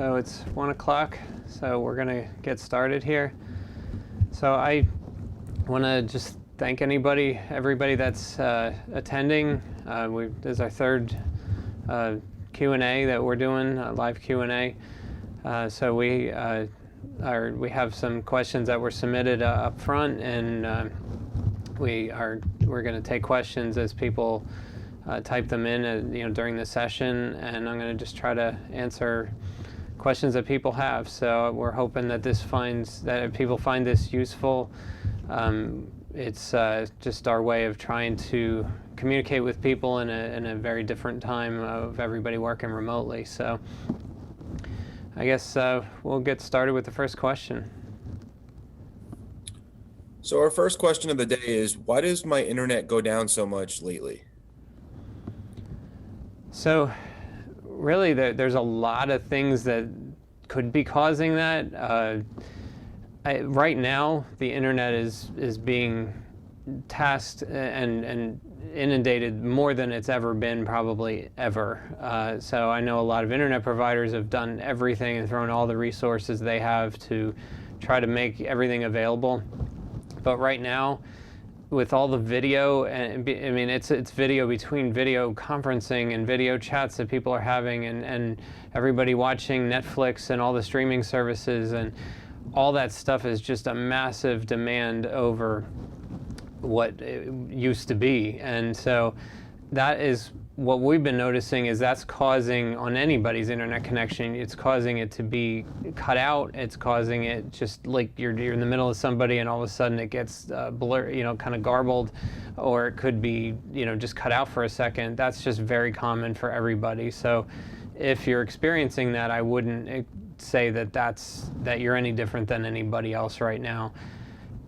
So it's 1 o'clock, so we're gonna get started here. So I want to just thank everybody that's attending. This is our third Q&A that we're doing, live Q&A. So we have some questions that were submitted up front, and we're going to take questions as people type them in, during the session, and I'm going to just try to answer questions that people have. So we're hoping that people find this useful. It's just our way of trying to communicate with people in a very different time of everybody working remotely. So I guess we'll get started with the first question. So our first question of the day is, why does my internet go down so much lately? So really, there's a lot of things that could be causing that. Right now, the internet is being tasked and inundated more than it's ever been, probably ever. So I know a lot of internet providers have done everything and thrown all the resources they have to try to make everything available. But right now, with all the video, and I mean, it's video between video conferencing and video chats that people are having, and everybody watching Netflix and all the streaming services, and all that stuff is just a massive demand over what it used to be. And so that is what we've been noticing, is that's causing, on anybody's internet connection, it's causing it to be cut out. It's causing it just like you're in the middle of somebody and all of a sudden it gets blurred, kind of garbled, or it could be, just cut out for a second. That's just very common for everybody. So if you're experiencing that, I wouldn't say that you're any different than anybody else right now.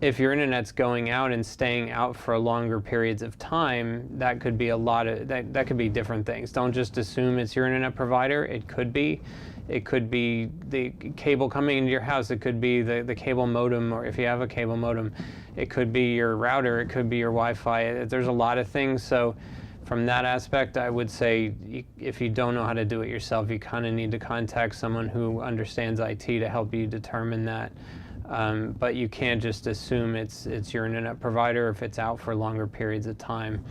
If your internet's going out and staying out for longer periods of time, that could be that could be different things. Don't just assume it's your internet provider. It could be the cable coming into your house. It could be the cable modem, or if you have a cable modem, it could be your router. It could be your Wi-Fi. There's a lot of things. So from that aspect, I would say if you don't know how to do it yourself, you kind of need to contact someone who understands IT to help you determine that. But you can't just assume it's your internet provider if it's out for longer periods of time.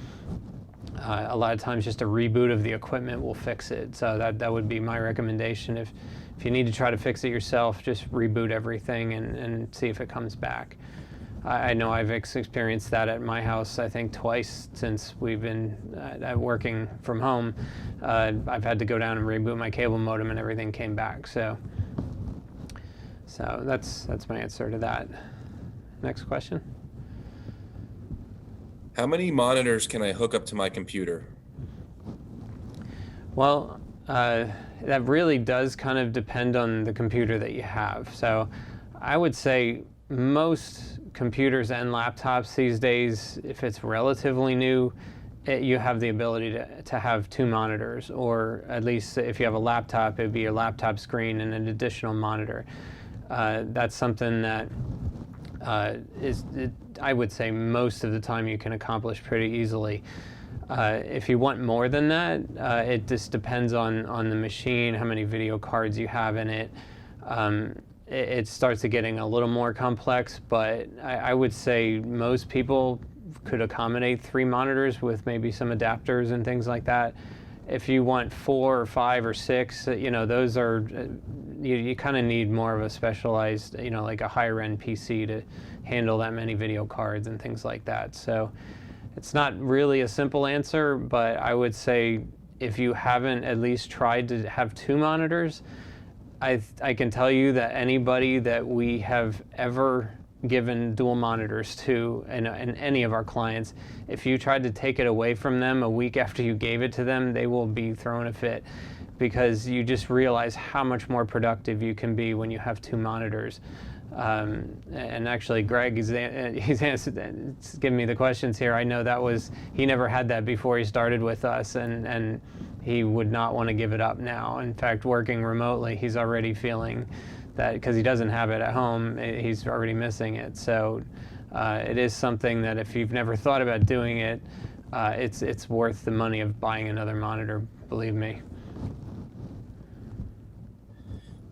A lot of times just a reboot of the equipment will fix it. So that would be my recommendation. If you need to try to fix it yourself, just reboot everything and see if it comes back. I know I've experienced that at my house, I think twice since we've been working from home. I've had to go down and reboot my cable modem and everything came back. So that's my answer to that. Next question. How many monitors can I hook up to my computer? Well, that really does kind of depend on the computer that you have. So I would say most computers and laptops these days, if it's relatively new, you have the ability to have two monitors, or at least if you have a laptop, it'd be your laptop screen and an additional monitor. That's something that I would say most of the time you can accomplish pretty easily. If you want more than that, it just depends on the machine, how many video cards you have in it. It starts getting a little more complex, but I would say most people could accommodate 3 monitors with maybe some adapters and things like that. If you want 4 or 5 or 6, those are, you kind of need more of a specialized, like a higher end PC to handle that many video cards and things like that. So it's not really a simple answer, but I would say if you haven't at least tried to have 2 monitors, I can tell you that anybody that we have ever given dual monitors to, and any of our clients, if you tried to take it away from them a week after you gave it to them, they will be throwing a fit, because you just realize how much more productive you can be when you have 2 monitors. And actually, Greg, he's giving me the questions here. I know he never had that before he started with us, and he would not want to give it up now. In fact, working remotely, he's already feeling that, because he doesn't have it at home, he's already missing it. So it is something that if you've never thought about doing it, it's worth the money of buying another monitor, believe me.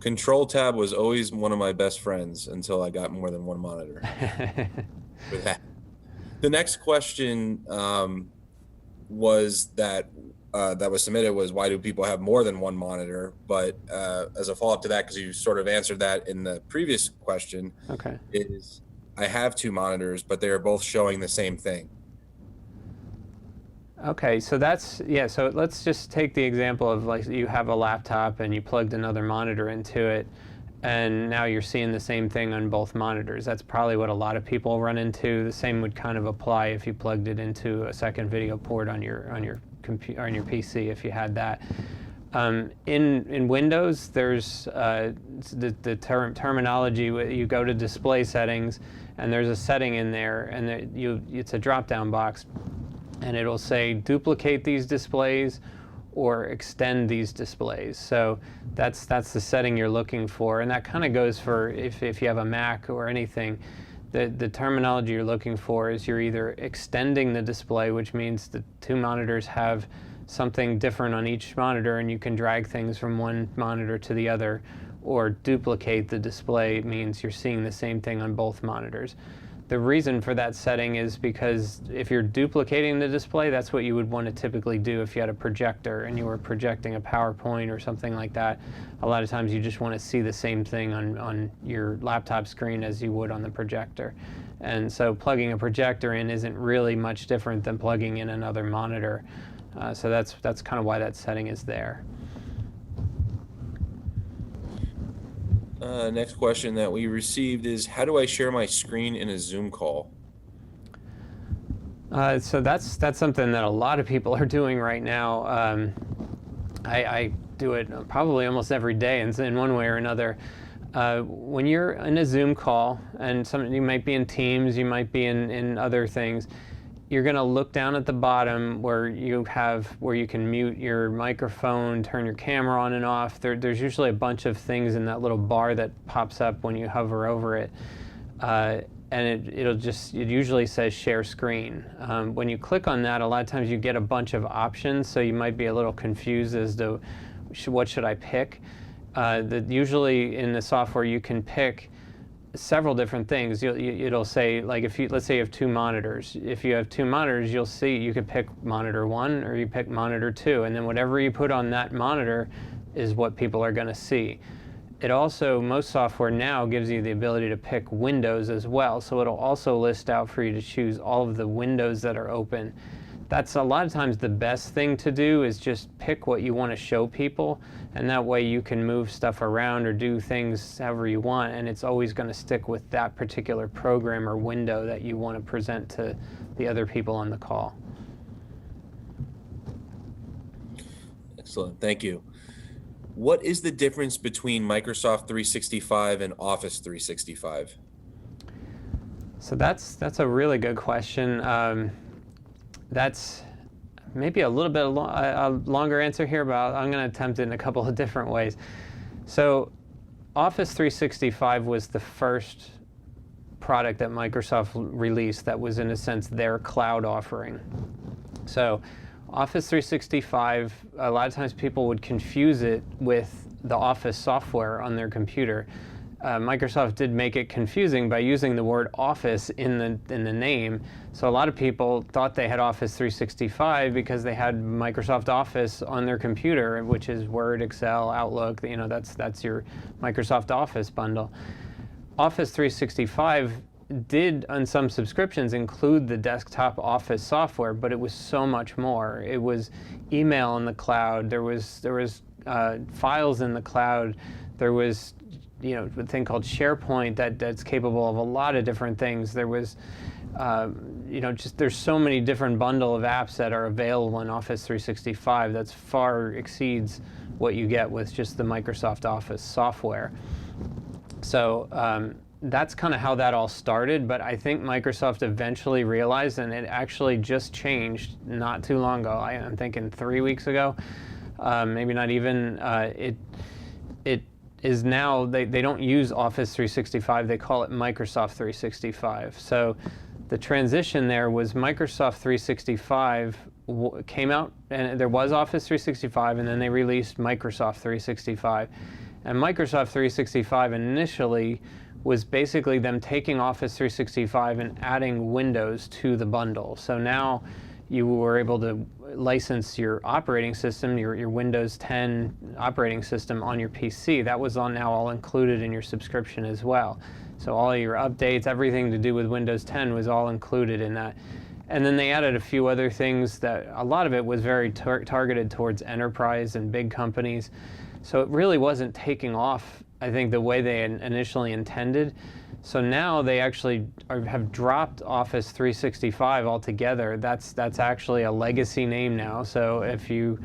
Control tab was always one of my best friends until I got more than one monitor with that. The next question was that was submitted was why do people have more than one monitor? But as a follow-up to that, because you sort of answered that in the previous question, Okay. is I have two monitors, but they are both showing the same thing. Okay, so so let's just take the example of like you have a laptop and you plugged another monitor into it, and now you're seeing the same thing on both monitors. That's probably what a lot of people run into. The same would kind of apply if you plugged it into a second video port on your computer, on your PC, if you had that. In Windows, there's the terminology. You go to display settings, and there's a setting in there, and it's a drop-down box, and it'll say duplicate these displays or extend these displays. So that's the setting you're looking for, and that kind of goes for if you have a Mac or anything. The terminology you're looking for is you're either extending the display, which means the two monitors have something different on each monitor and you can drag things from one monitor to the other, or duplicate the display means you're seeing the same thing on both monitors. The reason for that setting is because if you're duplicating the display, that's what you would want to typically do if you had a projector and you were projecting a PowerPoint or something like that. A lot of times you just want to see the same thing on your laptop screen as you would on the projector. And so plugging a projector in isn't really much different than plugging in another monitor. So that's kind of why that setting is there. Next question that we received is, how do I share my screen in a Zoom call? So that's something that a lot of people are doing right now. I do it probably almost every day in one way or another. When you're in a Zoom call, and you might be in Teams, you might be in other things, you're going to look down at the bottom where you can mute your microphone, turn your camera on and off. There's usually a bunch of things in that little bar that pops up when you hover over it. And it usually says share screen. When you click on that, a lot of times you get a bunch of options, so you might be a little confused as to what should I pick. Usually in the software you can pick several different things. It'll say, like, let's say you have two monitors. If you have two monitors, you'll see you could pick monitor 1 or you pick monitor 2, and then whatever you put on that monitor is what people are going to see. It also, most software now gives you the ability to pick windows as well, so it'll also list out for you to choose all of the windows that are open. That's a lot of times the best thing to do, is just pick what you want to show people, and that way you can move stuff around or do things however you want, and it's always going to stick with that particular program or window that you want to present to the other people on the call. Excellent, thank you. What is the difference between Microsoft 365 and Office 365? So that's a really good question. That's maybe a little bit a longer answer here, but I'm going to attempt it in a couple of different ways. So Office 365 was the first product that Microsoft released that was, in a sense, their cloud offering. So Office 365, a lot of times people would confuse it with the Office software on their computer. Microsoft did make it confusing by using the word Office in the name. So a lot of people thought they had Office 365 because they had Microsoft Office on their computer, which is Word, Excel, Outlook. That's your Microsoft Office bundle. Office 365 did, on some subscriptions, include the desktop Office software, but it was so much more. It was email in the cloud. There was files in the cloud. There was a thing called SharePoint that's capable of a lot of different things. There was, there's so many different bundle of apps that are available in Office 365 that far exceeds what you get with just the Microsoft Office software. So that's kind of how that all started, but I think Microsoft eventually realized, and it actually just changed not too long ago, I'm thinking 3 weeks ago, maybe not even, it is now, they don't use Office 365, they call it Microsoft 365. So the transition there was Microsoft 365 came out, and there was Office 365, and then they released Microsoft 365. And Microsoft 365 initially was basically them taking Office 365 and adding Windows to the bundle. So now you were able to license your operating system, your Windows 10 operating system on your PC. That was now all included in your subscription as well. So all your updates, everything to do with Windows 10 was all included in that. And then they added a few other things that a lot of it was very targeted towards enterprise and big companies. So it really wasn't taking off, I think, the way they initially intended. So now they actually have dropped Office 365 altogether. That's actually a legacy name now. So if you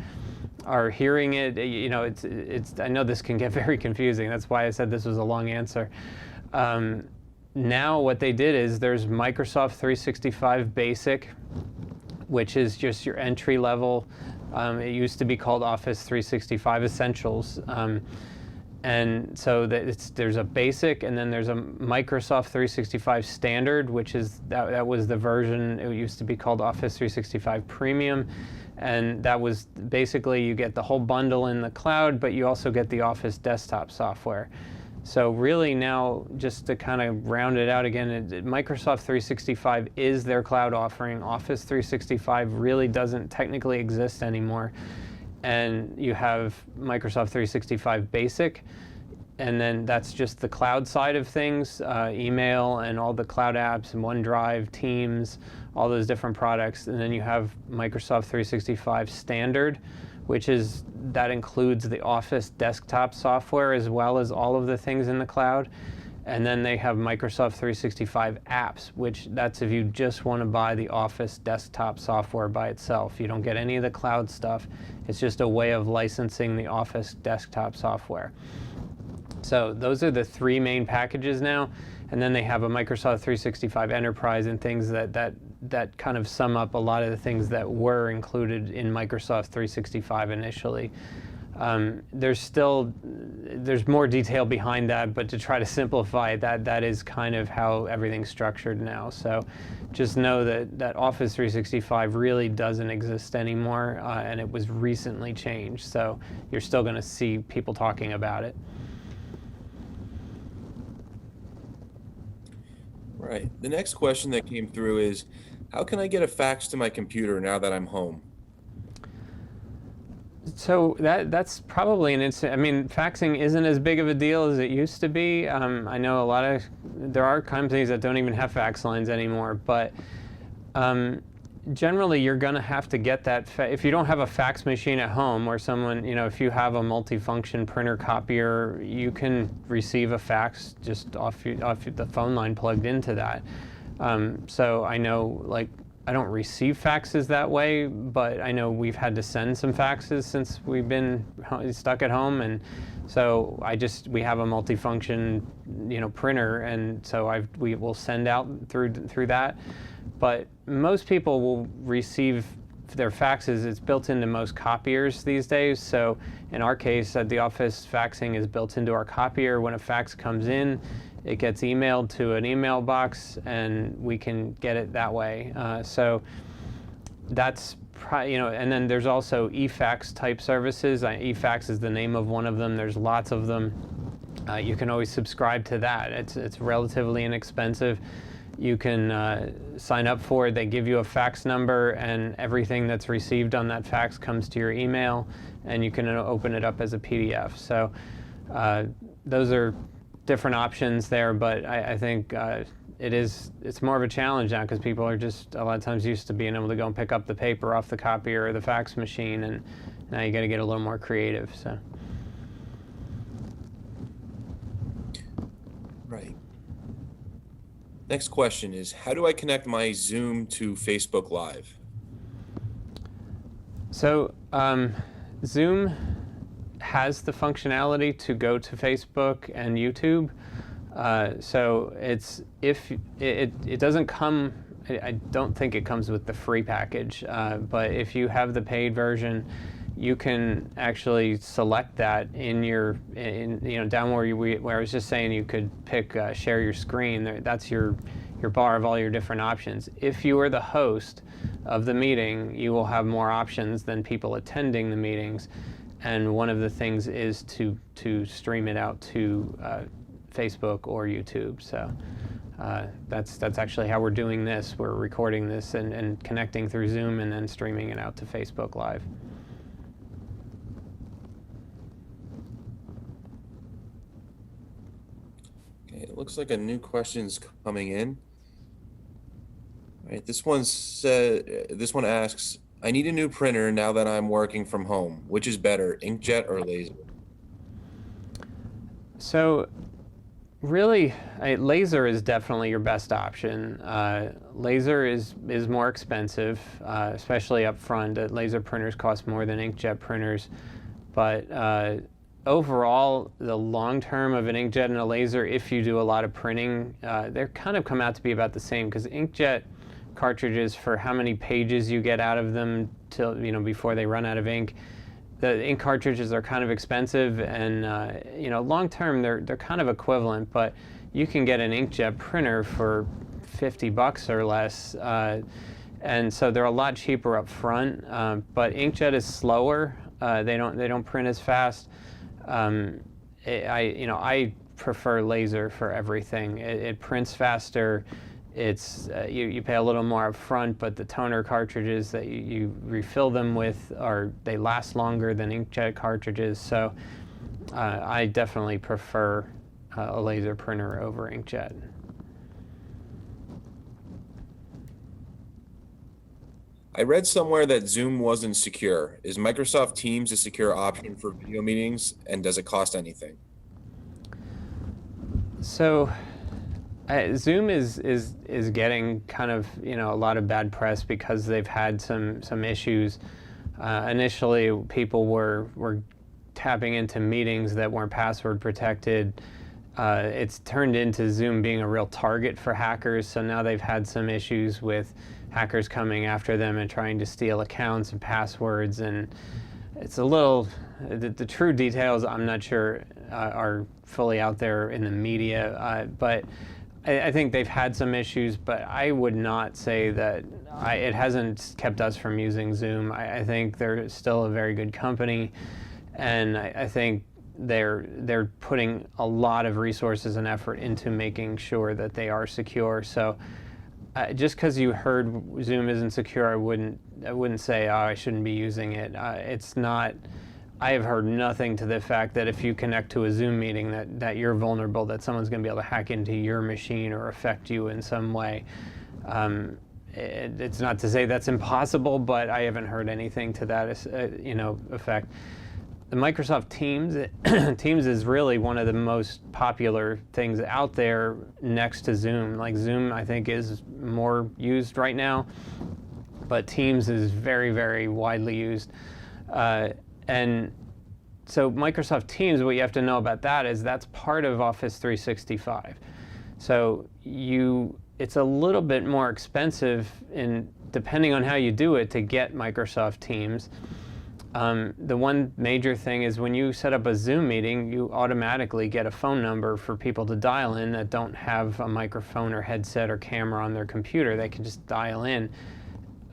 are hearing it, you know, it's. I know this can get very confusing. That's why I said this was a long answer. Now what they did is there's Microsoft 365 Basic, which is just your entry level. It used to be called Office 365 Essentials. And so there's a basic, and then there's a Microsoft 365 Standard, which is that was the version. It used to be called Office 365 Premium, and that was basically you get the whole bundle in the cloud, but you also get the Office desktop software. So really now, just to kind of round it out again, Microsoft 365 is their cloud offering. Office 365 really doesn't technically exist anymore. And you have Microsoft 365 Basic, and then that's just the cloud side of things, email and all the cloud apps and OneDrive, Teams, all those different products. And then you have Microsoft 365 Standard, that includes the Office desktop software as well as all of the things in the cloud. And then they have Microsoft 365 Apps, that's if you just want to buy the Office desktop software by itself. You don't get any of the cloud stuff. It's just a way of licensing the Office desktop software. So those are the three main packages now. And then they have a Microsoft 365 Enterprise and things that kind of sum up a lot of the things that were included in Microsoft 365 initially. There's more detail behind that, but to try to simplify it, that is kind of how everything's structured now. So just know that Office 365 really doesn't exist anymore, and it was recently changed. So you're still going to see people talking about it. Right. The next question that came through is, how can I get a fax to my computer now that I'm home? So that's probably an instant. I mean, faxing isn't as big of a deal as it used to be. I know there are companies that don't even have fax lines anymore, but generally you're going to have to get that. If you don't have a fax machine at home, or someone, if you have a multifunction printer copier, you can receive a fax just off the phone line plugged into that. So I know, I don't receive faxes that way, but I know we've had to send some faxes since we've been stuck at home, and so we have a multifunction, printer, and so we will send out through that. But most people will receive their faxes. It's built into most copiers these days. So in our case, at the office, faxing is built into our copier. When a fax comes in, it gets emailed to an email box, and we can get it that way. So that's and then there's also eFax type services. eFax is the name of one of them. There's lots of them. You can always subscribe to that. It's relatively inexpensive. You can sign up for it. They give you a fax number, and everything that's received on that fax comes to your email, and you can open it up as a PDF. So those are different options there, but I think it's more of a challenge now, because people are just a lot of times used to being able to go and pick up the paper off the copier or the fax machine, and now you got to get a little more creative. So. Right. Next question is, how do I connect my Zoom to Facebook Live? So Zoom has the functionality to go to Facebook and YouTube. So it doesn't come. I don't think it comes with the free package. But if you have the paid version, you can actually select that down where I was just saying you could pick share your screen. That's your bar of all your different options. If you are the host of the meeting, you will have more options than people attending the meetings. and one of the things is to stream it out to Facebook or YouTube. So that's actually how we're doing this. We're recording this and connecting through Zoom and then streaming it out to Facebook Live. Okay, it looks like a new question's coming in. All right, this one asks, I need a new printer now that I'm working from home. Which is better, inkjet or laser? So really, laser is definitely your best option. Laser is more expensive, especially up front. Laser printers cost more than inkjet printers, but overall, the long term of an inkjet and a laser, if you do a lot of printing, they're kind of come out to be about the same, because inkjet cartridges, for how many pages you get out of them till before they run out of ink, the ink cartridges are kind of expensive, and long term they're kind of equivalent, but you can get an inkjet printer for $50 or less, and so they're a lot cheaper up front. But inkjet is slower. They don't print as fast. I prefer laser for everything. It prints faster. It's you pay a little more up front, but the toner cartridges that you refill them with they last longer than inkjet cartridges. So I definitely prefer a laser printer over inkjet. I read somewhere that Zoom wasn't secure. Is Microsoft Teams a secure option for video meetings, and does it cost anything? So Zoom is getting kind of a lot of bad press because they've had some issues. Initially, people were tapping into meetings that weren't password protected. It's turned into Zoom being a real target for hackers. So now they've had some issues with hackers coming after them and trying to steal accounts and passwords. And it's a little, the true details I'm not sure are fully out there in the media, but I think they've had some issues, but I would not say that it hasn't kept us from using Zoom. I think they're still a very good company, and I think they're putting a lot of resources and effort into making sure that they are secure. So just because you heard Zoom isn't secure, I wouldn't say, oh, I shouldn't be using it. It's not. I have heard nothing to the fact that if you connect to a Zoom meeting that you're vulnerable, that someone's going to be able to hack into your machine or affect you in some way. It's not to say that's impossible, but I haven't heard anything to that effect. The Microsoft Teams is really one of the most popular things out there next to Zoom. Like Zoom, I think, is more used right now, but Teams is very, very widely used. And so Microsoft Teams, what you have to know about that is that's part of Office 365. So it's a little bit more expensive depending on how you do it to get Microsoft Teams. The one major thing is when you set up a Zoom meeting, you automatically get a phone number for people to dial in that don't have a microphone or headset or camera on their computer. They can just dial in.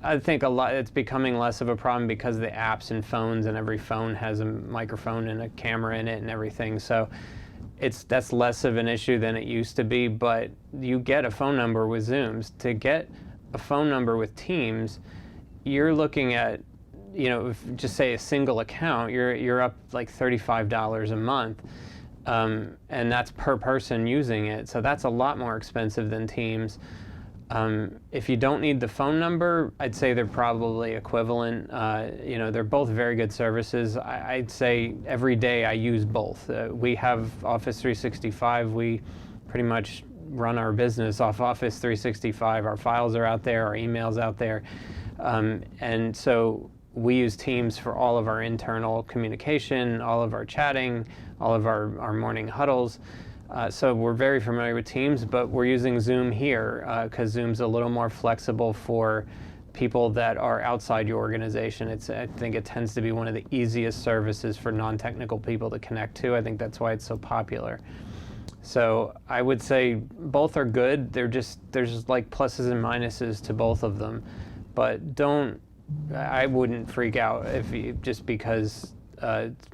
I think it's becoming less of a problem because of the apps and phones, and every phone has a microphone and a camera in it and everything. So that's less of an issue than it used to be, but you get a phone number with Zooms. To get a phone number with Teams, you're looking at, just say a single account, you're up like $35 a month, and that's per person using it. So that's a lot more expensive than Teams. If you don't need the phone number, I'd say they're probably equivalent. They're both very good services. I'd say every day I use both. We have Office 365. We pretty much run our business off Office 365. Our files are out there, our emails out there. And so we use Teams for all of our internal communication, all of our chatting, all of our morning huddles. So we're very familiar with Teams, but we're using Zoom here because Zoom's a little more flexible for people that are outside your organization. I think it tends to be one of the easiest services for non-technical people to connect to. I think that's why it's so popular. So I would say both are good. There's just like pluses and minuses to both of them, but I wouldn't freak out just because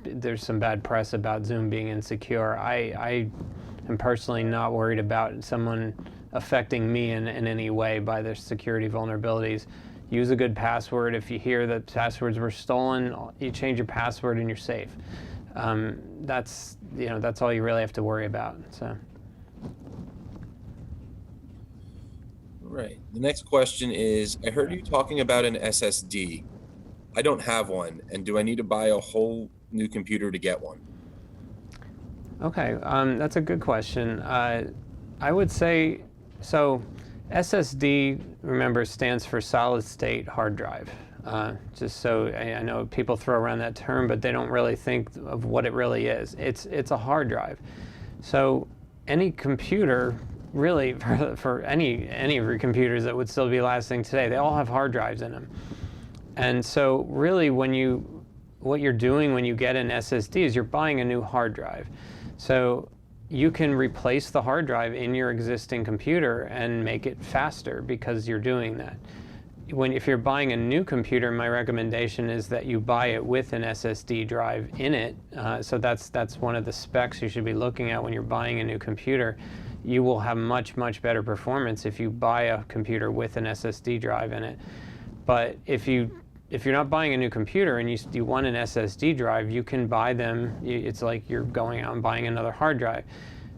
there's some bad press about Zoom being insecure. I am personally not worried about someone affecting me in any way by their security vulnerabilities. Use a good password. If you hear that passwords were stolen, you change your password and you're safe. That's all you really have to worry about. So. Right. The next question is, I heard you talking about an SSD. I don't have one, and do I need to buy a whole new computer to get one? Okay, that's a good question. I would say, so SSD, remember, stands for solid state hard drive. Just so I know people throw around that term, but they don't really think of what it really is. It's a hard drive. So any computer, really, for any of your computers that would still be lasting today, they all have hard drives in them. And so really what you're doing when you get an SSD is you're buying a new hard drive. So you can replace the hard drive in your existing computer and make it faster because you're doing that. If you're buying a new computer, my recommendation is that you buy it with an SSD drive in it. So that's one of the specs you should be looking at when you're buying a new computer. You will have much better performance if you buy a computer with an SSD drive in it. But if you're not buying a new computer and you want an SSD drive, you can buy them. It's like you're going out and buying another hard drive.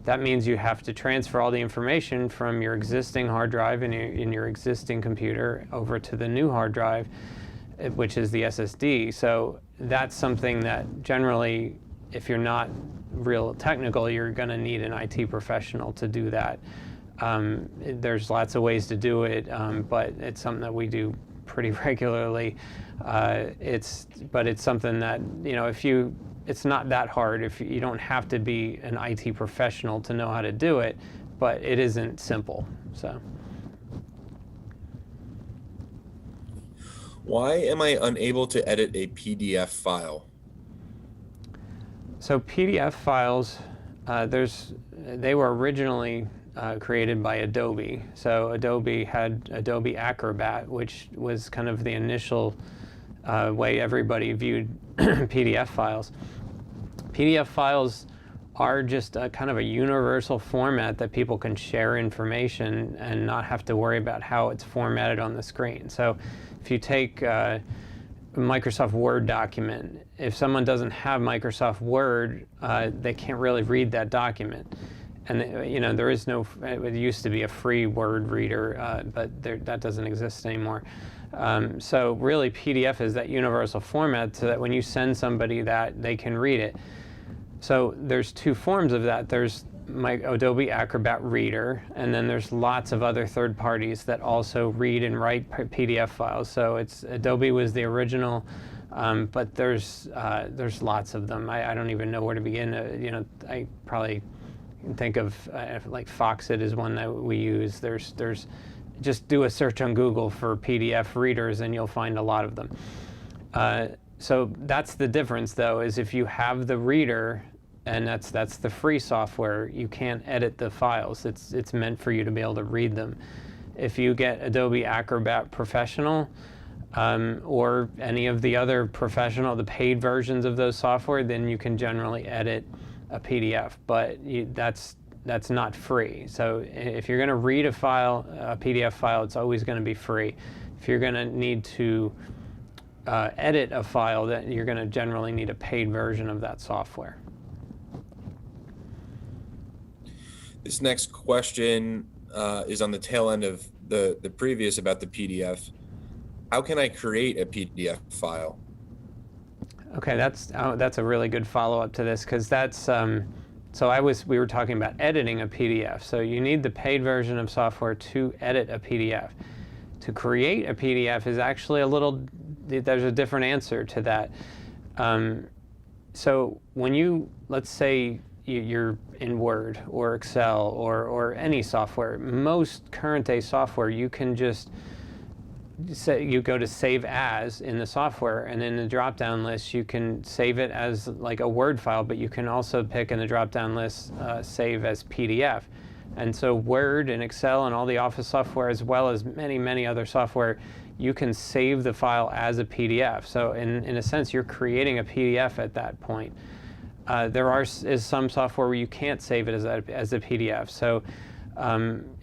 That means you have to transfer all the information from your existing hard drive in your existing computer over to the new hard drive, which is the SSD. So that's something that generally, if you're not real technical, you're going to need an IT professional to do that. There's lots of ways to do it, but it's something that we do pretty regularly. It's something that, it's not that hard. If you don't have to be an IT professional to know how to do it, but it isn't simple. So. Why am I unable to edit a PDF file? So PDF files, they were originally created by Adobe. So Adobe had Adobe Acrobat, which was kind of the initial way everybody viewed PDF files. PDF files are just a kind of a universal format that people can share information and not have to worry about how it's formatted on the screen. So if you take a Microsoft Word document, if someone doesn't have Microsoft Word, they can't really read that document. And there is no, it used to be a free Word reader, but that doesn't exist anymore. So really PDF is that universal format so that when you send somebody that, they can read it. So there's two forms of that. There's my Adobe Acrobat Reader, and then there's lots of other third parties that also read and write PDF files. So Adobe was the original, but there's lots of them. I don't even know where to begin. I probably can think of like Foxit is one that we use. There's just do a search on Google for PDF readers and you'll find a lot of them. So that's the difference, though, is if you have the reader, and that's the free software, you can't edit the files. It's meant for you to be able to read them. If you get Adobe Acrobat Professional or any of the other the paid versions of those software, then you can generally edit a PDF, but that's not free. So if you're going to read a PDF file, it's always going to be free. If you're going to need to edit a file, then you're going to generally need a paid version of that software. This next question is on the tail end of the previous about the PDF. How can I create a PDF file? Okay, that's a really good follow-up to this, because that's we were talking about editing a PDF. So you need the paid version of software to edit a PDF. To create a PDF is actually there's a different answer to that. So when let's say you're in Word or Excel or any software, most current day software, you can just you go to Save As in the software, and in the drop-down list you can save it as like a Word file, but you can also pick in the drop-down list Save as PDF. And so Word and Excel and all the Office software, as well as many other software, you can save the file as a PDF. So in a sense, you're creating a PDF at that point. There is some software where you can't save it as a PDF. So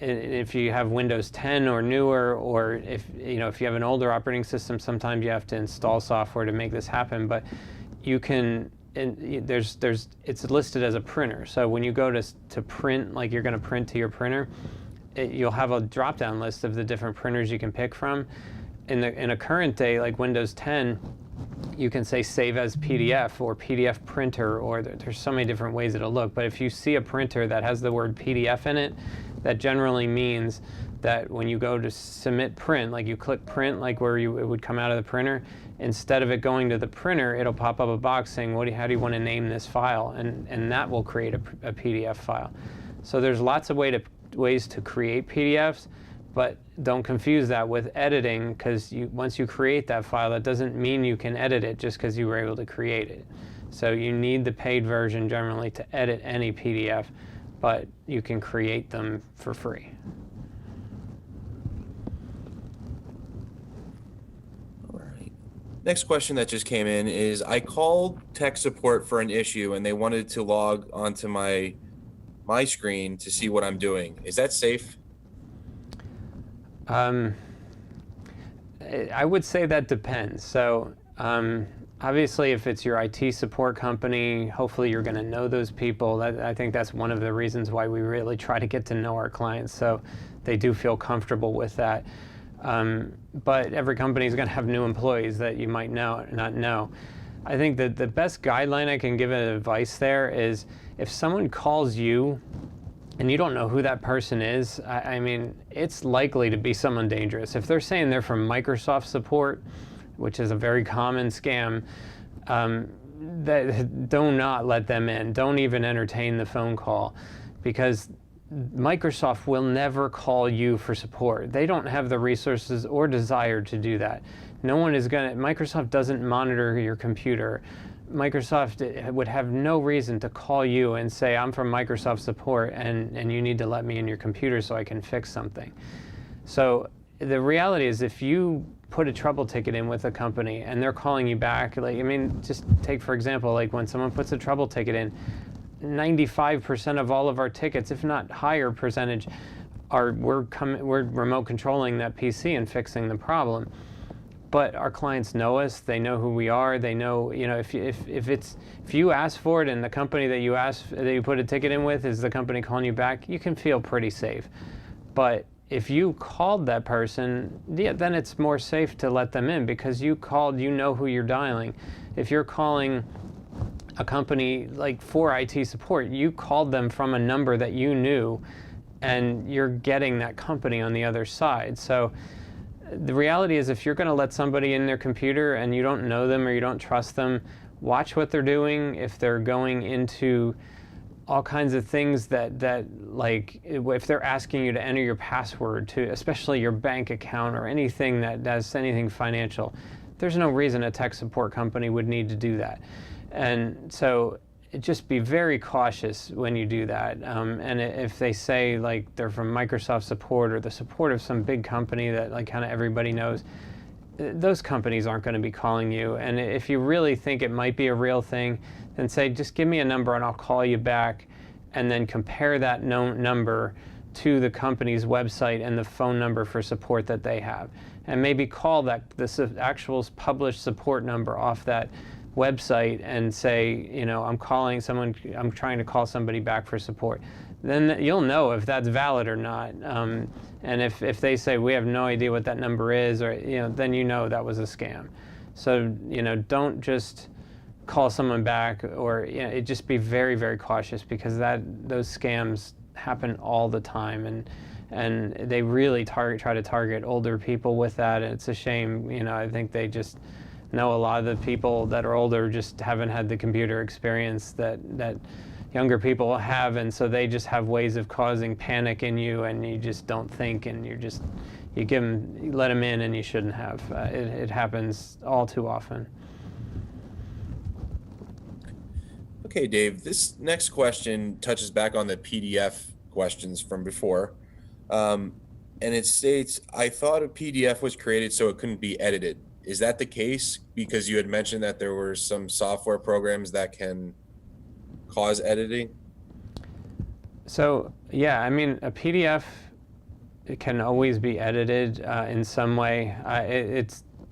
if you have Windows 10 or newer, or if you have an older operating system, sometimes you have to install software to make this happen. But you can. It's listed as a printer. So when you go to print, like you're going to print to your printer, you'll have a drop-down list of the different printers you can pick from. In a current day, like Windows 10, you can say save as PDF or PDF printer, or there's so many different ways it'll look. But if you see a printer that has the word PDF in it, that generally means that when you go to submit print, like you click print, like where it would come out of the printer, instead of it going to the printer, it'll pop up a box saying, how do you want to name this file? And that will create a PDF file. So there's lots of ways to create PDFs, but don't confuse that with editing, because once you create that file, that doesn't mean you can edit it just because you were able to create it. So you need the paid version generally to edit any PDF, but you can create them for free. All right. Next question that just came in is, I called tech support for an issue and they wanted to log onto my screen to see what I'm doing. Is that safe? I would say that depends. So obviously, if it's your IT support company, hopefully you're going to know those people. I think that's one of the reasons why we really try to get to know our clients, so they do feel comfortable with that. But every company is going to have new employees that you might not know. I think that the best guideline I can give advice there is, if someone calls you and you don't know who that person is, I mean, it's likely to be someone dangerous. If they're saying they're from Microsoft support, which is a very common scam, do not let them in. Don't even entertain the phone call, because Microsoft will never call you for support. They don't have the resources or desire to do that. Microsoft doesn't monitor your computer. Microsoft would have no reason to call you and say, I'm from Microsoft support and you need to let me in your computer so I can fix something. So the reality is, if you put a trouble ticket in with a company and they're calling you back, just take, for example, like when someone puts a trouble ticket in, 95% of all of our tickets, if not higher percentage, we're remote controlling that PC and fixing the problem. But our clients know us. They know who we are. They know, if you ask for it and the company that you put a ticket in with is the company calling you back, you can feel pretty safe. But if you called that person, then it's more safe to let them in, because you called, you know who you're dialing. If you're calling a company like for IT support, you called them from a number that you knew, and you're getting that company on the other side. So the reality is, if you're going to let somebody in their computer and you don't know them or you don't trust them, watch what they're doing. If they're going into all kinds of things that like, if they're asking you to enter your password to, especially your bank account or anything that does anything financial, there's no reason a tech support company would need to do that. And so just be very cautious when you do that. And if they say like they're from Microsoft support or the support of some big company that like kind of everybody knows, those companies aren't going to be calling you. And if you really think it might be a real thing, then say, just give me a number and I'll call you back, and then compare that number to the company's website and the phone number for support that they have. And maybe call this actual published support number off that website and say, I'm trying to call somebody back for support. Then you'll know if that's valid or not. And if they say, we have no idea what that number is, or then that was a scam. So don't just call someone back, or just be very, very cautious, because those scams happen all the time, and they really try to target older people with that. And it's a shame. I think they just know a lot of the people that are older just haven't had the computer experience that younger people have, and so they just have ways of causing panic in you, and you just don't think, and you let them in, and you shouldn't have. It happens all too often. Okay, Dave, this next question touches back on the PDF questions from before. and it states, I thought a PDF was created so it couldn't be edited. Is that the case? Because you had mentioned that there were some software programs that can cause editing. So yeah, I mean, a PDF, it can always be edited in some way.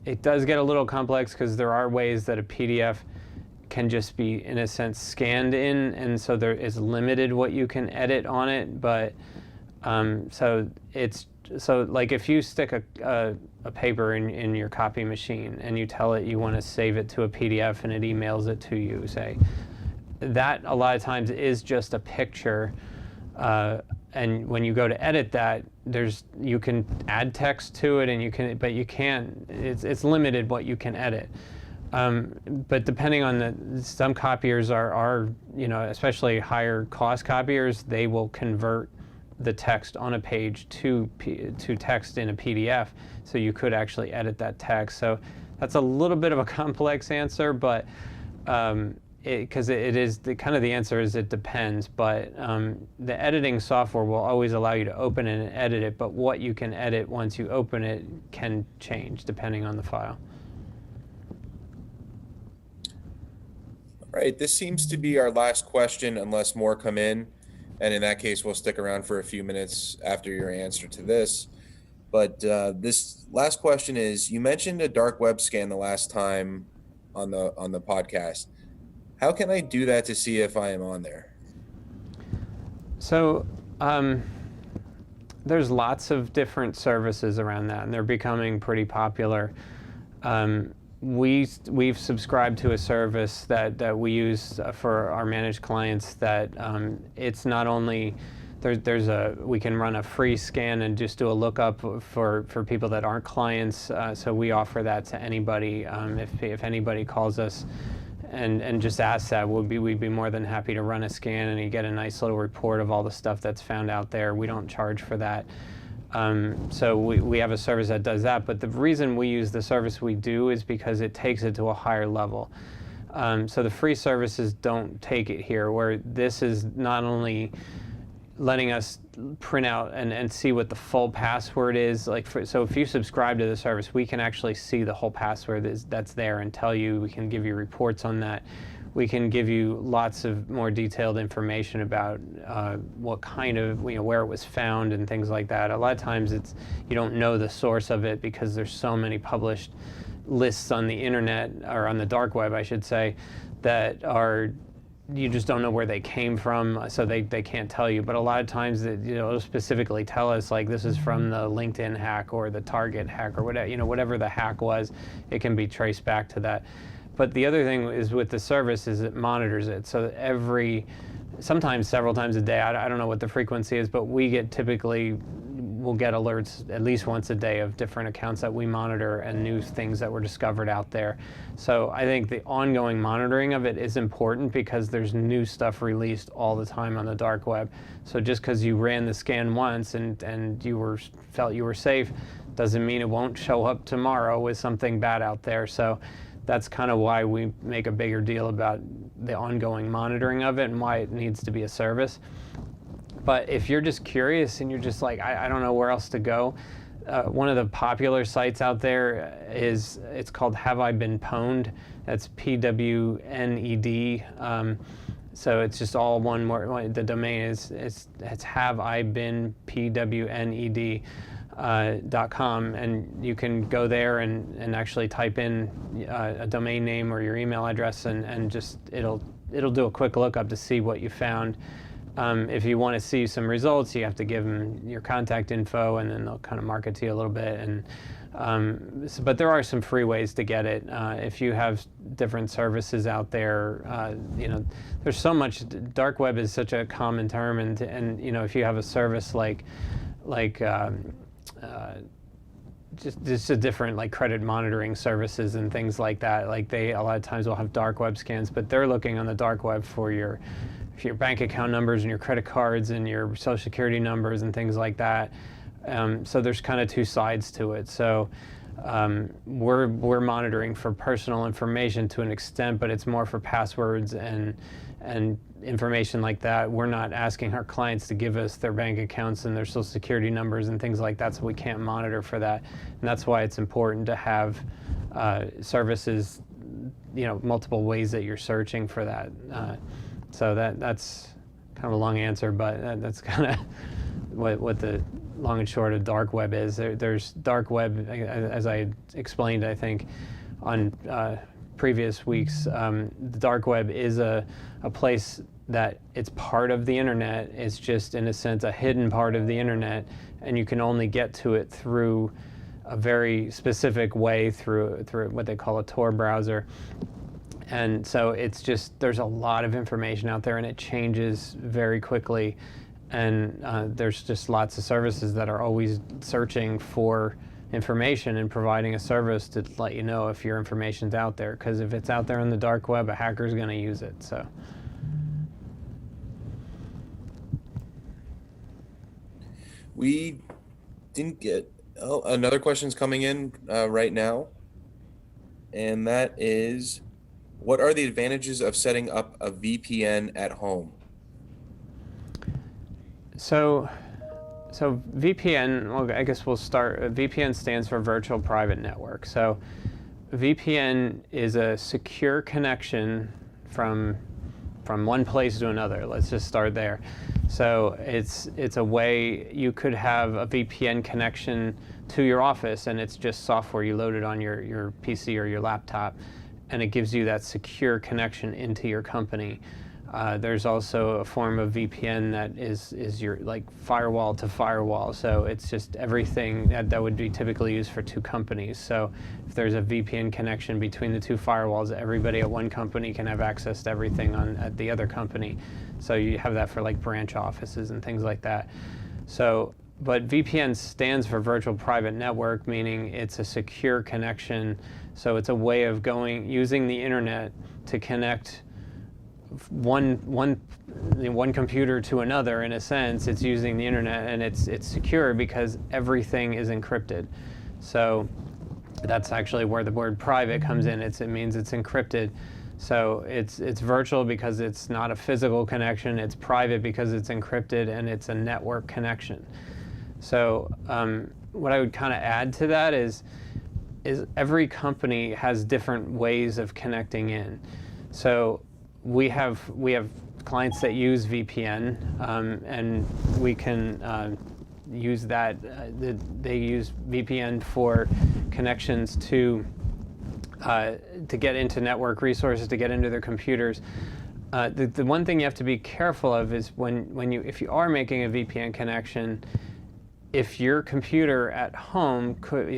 It does get a little complex because there are ways that a PDF can just be, in a sense, scanned in, and so there is limited what you can edit on it. But so like if you stick a paper in your copy machine and you tell it you want to save it to a PDF and it emails it to you, say, that a lot of times is just a picture. And when you go to edit that, you can add text to it, but you can't. It's limited what you can edit. But depending on some copiers are especially higher cost copiers, they will convert the text on a page to text in a PDF, so you could actually edit that text. So that's a little bit of a complex answer, but because it is the answer is it depends. But the editing software will always allow you to open it and edit it, but what you can edit once you open it can change depending on the file. All right, this seems to be our last question unless more come in. And in that case, we'll stick around for a few minutes after your answer to this. But this last question is, you mentioned a dark web scan the last time on the podcast. How can I do that to see if I am on there? So there's lots of different services around that, and they're becoming pretty popular. We've subscribed to a service that we use for our managed clients that it's not only we can run a free scan and just do a lookup for people that aren't clients, so we offer that to anybody. If anybody calls us and just asks that, we'd be more than happy to run a scan, and you get a nice little report of all the stuff that's found out there. We don't charge for that. So we have a service that does that, but the reason we use the service we do is because it takes it to a higher level. So the free services don't take it here, where this is not only letting us print out and see what the full password is. So if you subscribe to the service, we can actually see the whole password that's there and tell you. We can give you reports on that. We can give you lots of more detailed information about what kind of, where it was found and things like that. A lot of times you don't know the source of it because there's so many published lists on the internet, or on the dark web, I should say, that you just don't know where they came from, so they can't tell you. But a lot of times it'll specifically tell us, like, this is from the LinkedIn hack or the Target hack or whatever, whatever the hack was, it can be traced back to that. But the other thing is with the service is it monitors it. So sometimes several times a day, I don't know what the frequency is, but we'll get alerts at least once a day of different accounts that we monitor and new things that were discovered out there. So I think the ongoing monitoring of it is important because there's new stuff released all the time on the dark web. So just because you ran the scan once and you felt you were safe doesn't mean it won't show up tomorrow with something bad out there. So that's kind of why we make a bigger deal about the ongoing monitoring of it and why it needs to be a service. But if you're just curious and you're just like, I don't know where else to go, one of the popular sites out there it's called Have I Been Pwned? That's PWNED. So it's just all one word. The domain it's Have I Been PWNED. .com, and you can go there and actually type in a domain name or your email address, and just it'll do a quick lookup to see what you found. If you want to see some results, you have to give them your contact info, and then they'll kind of market to you a little bit. But there are some free ways to get it. If you have different services out there, there's so much. Dark web is such a common term, and if you have a service like just a different, like, credit monitoring services and things like that. Like, they a lot of times will have dark web scans, but they're looking on the dark web for your bank account numbers and your credit cards and your social security numbers and things like that. So there's kind of two sides to it. So we're monitoring for personal information to an extent, but it's more for passwords and information like that. We're not asking our clients to give us their bank accounts and their social security numbers and things like that, so we can't monitor for that. And that's why it's important to have services, multiple ways that you're searching for that. So that's kind of a long answer, but that's kind of what the long and short of dark web is. There's dark web, as I explained, I think, on previous weeks. The dark web is a place that it's part of the internet. It's just, in a sense, a hidden part of the internet, and you can only get to it through a very specific way, through what they call a Tor browser. And so it's just, there's a lot of information out there, and it changes very quickly. And there's just lots of services that are always searching for information and providing a service to let you know if your information's out there. Because if it's out there on the dark web, a hacker's going to use it. So. We didn't get, another question's coming in right now. And that is, what are the advantages of setting up a VPN at home? So VPN, well, I guess we'll start. VPN stands for Virtual Private Network. So VPN is a secure connection from one place to another. Let's just start there. So it's a way you could have a VPN connection to your office, and it's just software you loaded on your PC or your laptop, and it gives you that secure connection into your company. There's also a form of VPN that is your like firewall to firewall. So it's just everything that would be typically used for two companies. So if there's a VPN connection between the two firewalls, everybody at one company can have access to everything at the other company. So you have that for like branch offices and things like that. So, but VPN stands for Virtual Private Network, meaning it's a secure connection. So it's a way of using the internet to connect one computer to another. In a sense, it's using the internet, and it's secure because everything is encrypted. So that's actually where the word private comes in. It means it's encrypted. So it's virtual because it's not a physical connection. It's private because it's encrypted, and it's a network connection. So what I would kind of add to that is every company has different ways of connecting in. So we have clients that use VPN, and we can use that. They use VPN for connections to get into network resources, to get into their computers. The one thing you have to be careful of is if you are making a VPN connection, if your computer at home could,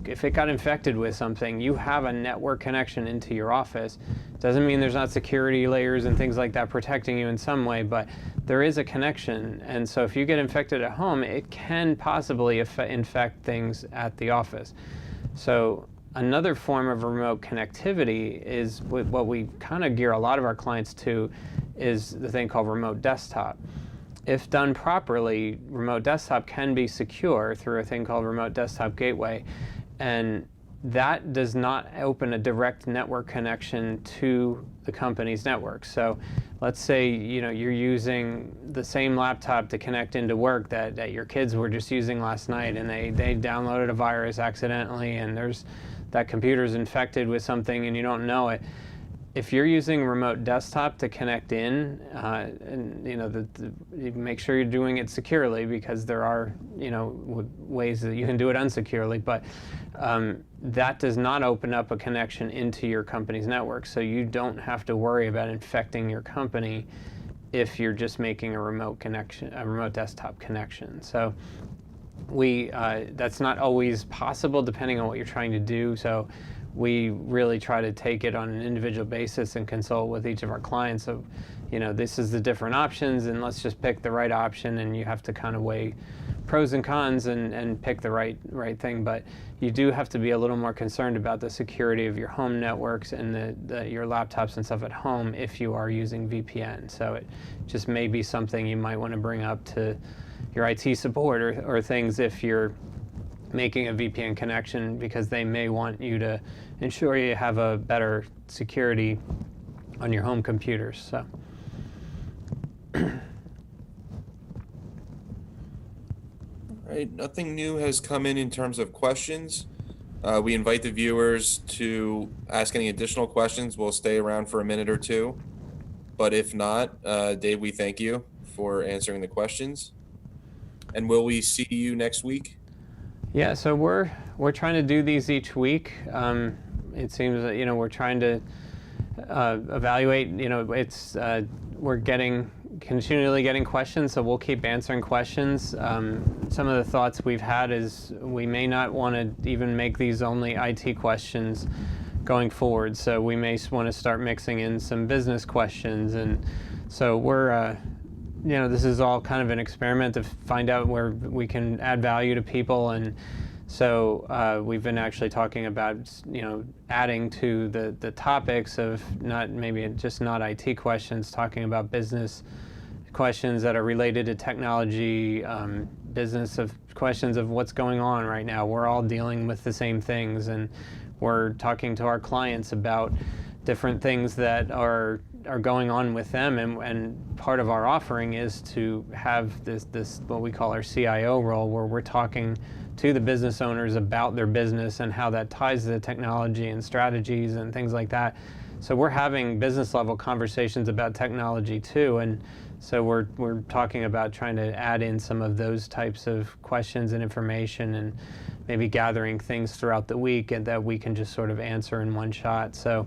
if it got infected with something, you have a network connection into your office. Doesn't mean there's not security layers and things like that protecting you in some way, but there is a connection. And so if you get infected at home, it can possibly infect things at the office. So another form of remote connectivity is what we kind of gear a lot of our clients to, is the thing called remote desktop. If done properly, remote desktop can be secure through a thing called remote desktop gateway, and that does not open a direct network connection to the company's network. So let's say you're using the same laptop to connect into work that your kids were just using last night, and they downloaded a virus accidentally, and that computer's infected with something and you don't know it. If you're using remote desktop to connect in, and you make sure you're doing it securely, because there are ways that you can do it unsecurely, but that does not open up a connection into your company's network. So you don't have to worry about infecting your company if you're just making a remote desktop connection. So that's not always possible depending on what you're trying to do. So we really try to take it on an individual basis and consult with each of our clients of, this is the different options, and let's just pick the right option. And you have to kind of weigh pros and cons and pick the right thing. But you do have to be a little more concerned about the security of your home networks and your laptops and stuff at home if you are using VPN. So it just may be something you might want to bring up to your IT support or things if you're making a VPN connection, because they may want you to ensure you have a better security on your home computers. So. All right, nothing new has come in terms of questions. We invite the viewers to ask any additional questions. We'll stay around for a minute or two. But if not, Dave, we thank you for answering the questions. And will we see you next week? Yeah, so we're trying to do these each week. It seems that we're trying to evaluate. It's we're continually getting questions, so we'll keep answering questions. Some of the thoughts we've had is we may not want to even make these only IT questions going forward. So we may want to start mixing in some business questions, and so we're this is all kind of an experiment to find out where we can add value to people. And so we've been actually talking about adding to the topics of not IT questions, talking about business questions that are related to technology, questions of what's going on right now. We're all dealing with the same things, and we're talking to our clients about different things that are going on with them, and part of our offering is to have this what we call our CIO role, where we're talking to the business owners about their business and how that ties to the technology and strategies and things like that. So we're having business level conversations about technology too, and so we're talking about trying to add in some of those types of questions and information, and maybe gathering things throughout the week and that we can just sort of answer in one shot. So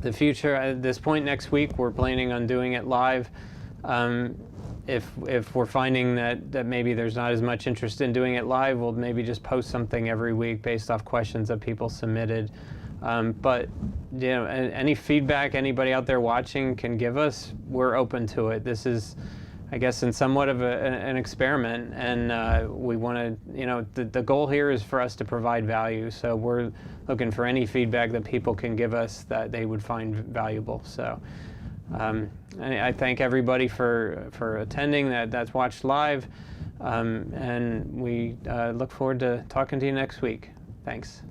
the future, at this point next week, we're planning on doing it live. If we're finding that maybe there's not as much interest in doing it live, we'll maybe just post something every week based off questions that people submitted. But any feedback anybody out there watching can give us, we're open to it. This is, I guess, in somewhat of an experiment, and we want to, the goal here is for us to provide value. So we're looking for any feedback that people can give us that they would find valuable. So I thank everybody for attending that's watched live, and we look forward to talking to you next week. Thanks.